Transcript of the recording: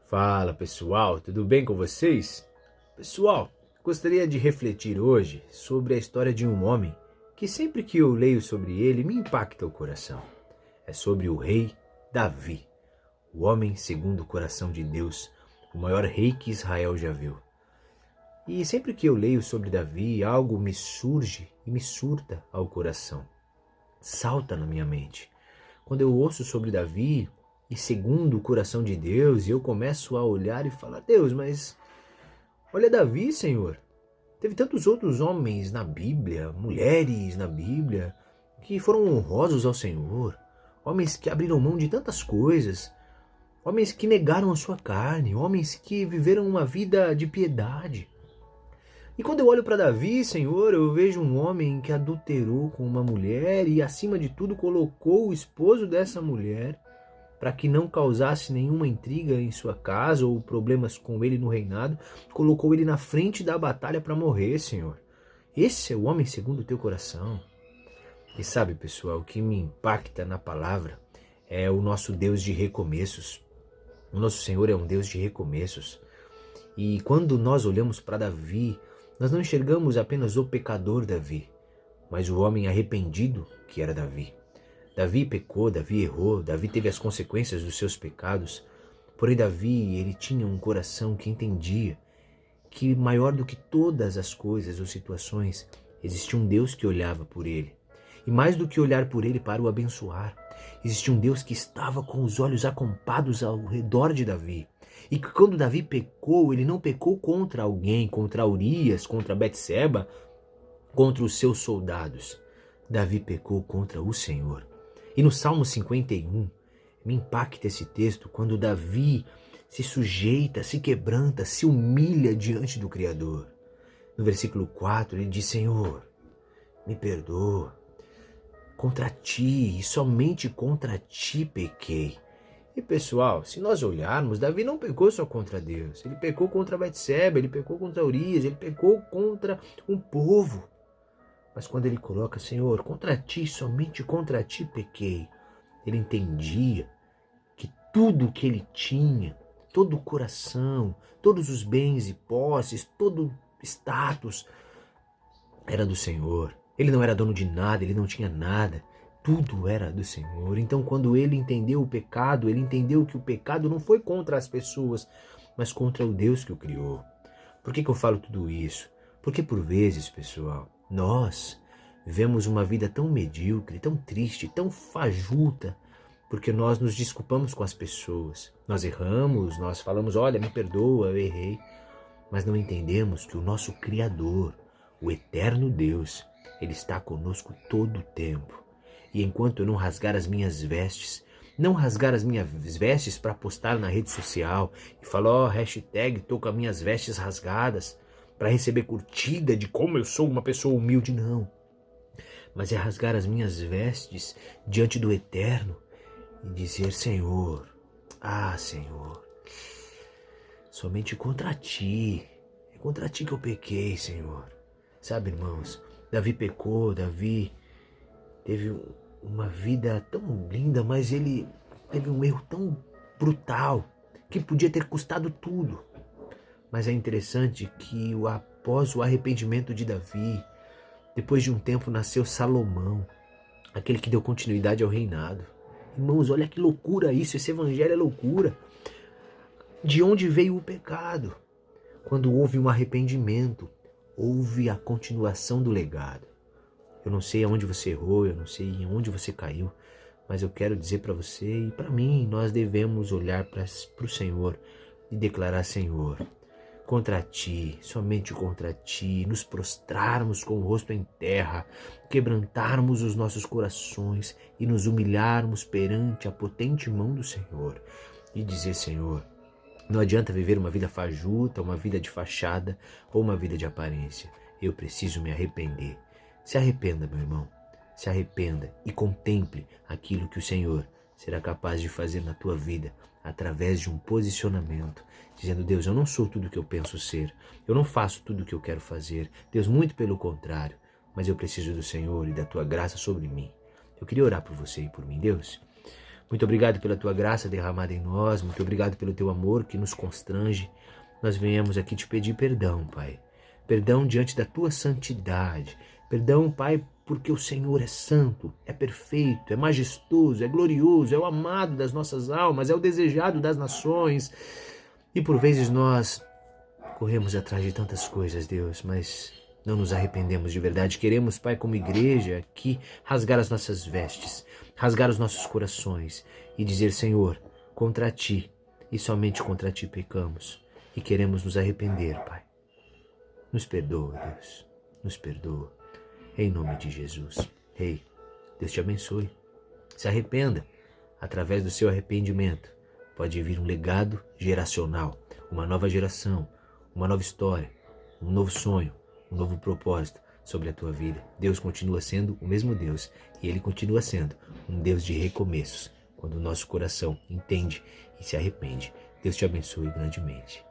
Fala pessoal, tudo bem com vocês? Pessoal, gostaria de refletir hoje sobre a história de um homem que sempre que eu leio sobre ele me impacta o coração. É sobre o rei Davi, o homem segundo o coração de Deus, o maior rei que Israel já viu. E sempre que eu leio sobre Davi, algo me surge e me surta ao coração, salta na minha mente. Quando eu ouço sobre Davi, e segundo o coração de Deus, eu começo a olhar e falar: Deus, mas olha Davi, Senhor. Teve tantos outros homens na Bíblia, mulheres na Bíblia, que foram honrosos ao Senhor. Homens que abriram mão de tantas coisas. Homens que negaram a sua carne. Homens que viveram uma vida de piedade. E quando eu olho para Davi, Senhor, eu vejo um homem que adulterou com uma mulher e, acima de tudo, colocou o esposo dessa mulher para que não causasse nenhuma intriga em sua casa ou problemas com ele no reinado, colocou ele na frente da batalha para morrer, Senhor. Esse é o homem segundo o teu coração. E sabe, pessoal, o que me impacta na palavra é o nosso Deus de recomeços. O nosso Senhor é um Deus de recomeços. E quando nós olhamos para Davi, nós não enxergamos apenas o pecador Davi, mas o homem arrependido que era Davi. Davi pecou, Davi errou, Davi teve as consequências dos seus pecados, porém Davi, ele tinha um coração que entendia que maior do que todas as coisas ou situações, existia um Deus que olhava por ele. E mais do que olhar por ele para o abençoar, existia um Deus que estava com os olhos acampados ao redor de Davi. E que quando Davi pecou, ele não pecou contra alguém, contra Urias, contra Betseba, contra os seus soldados. Davi pecou contra o Senhor. E no Salmo 51, me impacta esse texto quando Davi se sujeita, se quebranta, se humilha diante do Criador. No versículo 4 ele diz: Senhor, me perdoa, contra ti e somente contra ti pequei. E pessoal, se nós olharmos, Davi não pecou só contra Deus, ele pecou contra Betseba, ele pecou contra Urias, ele pecou contra um povo. Mas quando ele coloca: Senhor, contra ti, somente contra ti pequei, ele entendia que tudo que ele tinha, todo o coração, todos os bens e posses, todo o status, era do Senhor. Ele não era dono de nada, ele não tinha nada, tudo era do Senhor. Então quando ele entendeu o pecado, ele entendeu que o pecado não foi contra as pessoas, mas contra o Deus que o criou. Por que eu falo tudo isso? Porque por vezes, pessoal, nós vivemos uma vida tão medíocre, tão triste, tão fajuta, porque nós nos desculpamos com as pessoas. Nós erramos, nós falamos: olha, me perdoa, eu errei. Mas não entendemos que o nosso Criador, o eterno Deus, Ele está conosco todo o tempo. E enquanto eu não rasgar as minhas vestes, não rasgar as minhas vestes para postar na rede social e falar: hashtag, tô com as minhas vestes rasgadas, para receber curtida de como eu sou uma pessoa humilde, não. Mas é rasgar as minhas vestes diante do Eterno e dizer: Senhor, Senhor, somente contra ti, é contra ti que eu pequei, Senhor. Sabe, irmãos, Davi pecou, Davi teve uma vida tão linda, mas ele teve um erro tão brutal que podia ter custado tudo. Mas é interessante que após o arrependimento de Davi, depois de um tempo nasceu Salomão, aquele que deu continuidade ao reinado. Irmãos, olha que loucura isso, esse evangelho é loucura. De onde veio o pecado? Quando houve um arrependimento, houve a continuação do legado. Eu não sei aonde você errou, eu não sei onde você caiu, mas eu quero dizer para você e para mim, nós devemos olhar para o Senhor e declarar: Senhor, contra ti, somente contra ti, nos prostrarmos com o rosto em terra, quebrantarmos os nossos corações e nos humilharmos perante a potente mão do Senhor e dizer: Senhor, não adianta viver uma vida fajuta, uma vida de fachada ou uma vida de aparência. Eu preciso me arrepender. Se arrependa, meu irmão, se arrependa e contemple aquilo que o Senhor será capaz de fazer na tua vida através de um posicionamento, dizendo: Deus, eu não sou tudo o que eu penso ser, eu não faço tudo o que eu quero fazer, Deus, muito pelo contrário, mas eu preciso do Senhor e da tua graça sobre mim. Eu queria orar por você e por mim. Deus, Muito obrigado pela tua graça derramada em nós. Muito obrigado pelo teu amor que nos constrange. Nós viemos aqui te pedir perdão, Pai. Perdão diante da tua santidade. Perdão, Pai, porque o Senhor é santo, é perfeito, é majestoso, é glorioso, é o amado das nossas almas, é o desejado das nações. E por vezes nós corremos atrás de tantas coisas, Deus, mas não nos arrependemos de verdade. Queremos, Pai, como igreja, aqui rasgar as nossas vestes, rasgar os nossos corações e dizer: Senhor, contra Ti e somente contra Ti pecamos e queremos nos arrepender, Pai. Nos perdoa, Deus, nos perdoa. Em nome de Jesus. Ei, Deus te abençoe. Se arrependa. Através do seu arrependimento pode vir um legado geracional, uma nova geração, uma nova história, um novo sonho, um novo propósito sobre a tua vida. Deus continua sendo o mesmo Deus e Ele continua sendo um Deus de recomeços, quando o nosso coração entende e se arrepende. Deus te abençoe grandemente.